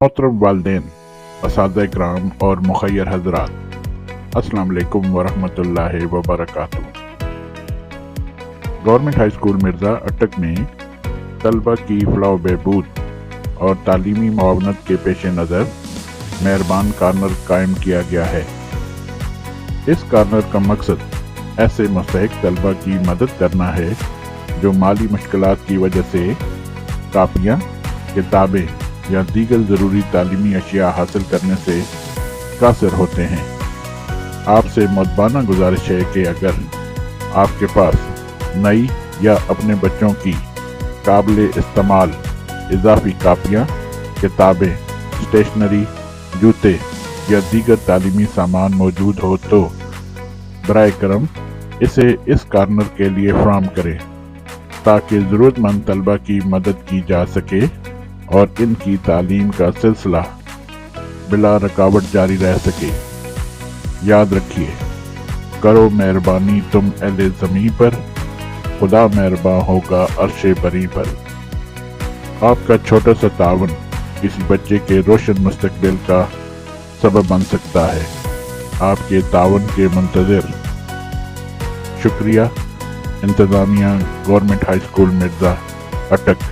मोहतरम वालिदैन, असातिज़ा इकराम और मुख़य्यर हज़रात, अस्सलाम वालेकुम वरहमतुल्लाहि वबरकातुहू। गवर्नमेंट हाई स्कूल मिर्ज़ा अटक में तलबा की फलाह बहबूद और तालीमी मुआवनत के पेश नज़र मेहरबान कॉर्नर कायम किया गया है। इस कॉर्नर का मकसद ऐसे मुस्तहिक तलबा की मदद करना है जो माली मुश्किलात की वजह से कापियाँ, किताबें या दीगर ज़रूरी तालीमी अशिया हासिल करने से कासिर होते हैं। आपसे मुतबाना गुजारिश है कि अगर आपके पास नई या अपने बच्चों की काबिल इस्तेमाल इजाफी कापियाँ, किताबें, स्टेशनरी, जूते या दीगर तालीमी सामान मौजूद हो तो बराए करम इसे इस कॉर्नर के लिए फराहम करें ताकि ज़रूरतमंद तलबा की मदद की जा सके और इनकी तालीम का सिलसिला बिला रुकावट जारी रह सके। याद रखिए, करो मेहरबानी तुम अहले ज़मीं पर, खुदा मेहरबान होगा अर्शे बरी पर। आपका छोटा सा तावन किसी बच्चे के रोशन मुस्तकबिल का सबब बन सकता है। आपके तावन के मुंतज़िर। शुक्रिया। इंतज़ामिया, गवर्नमेंट हाई स्कूल मिर्ज़ा अटक।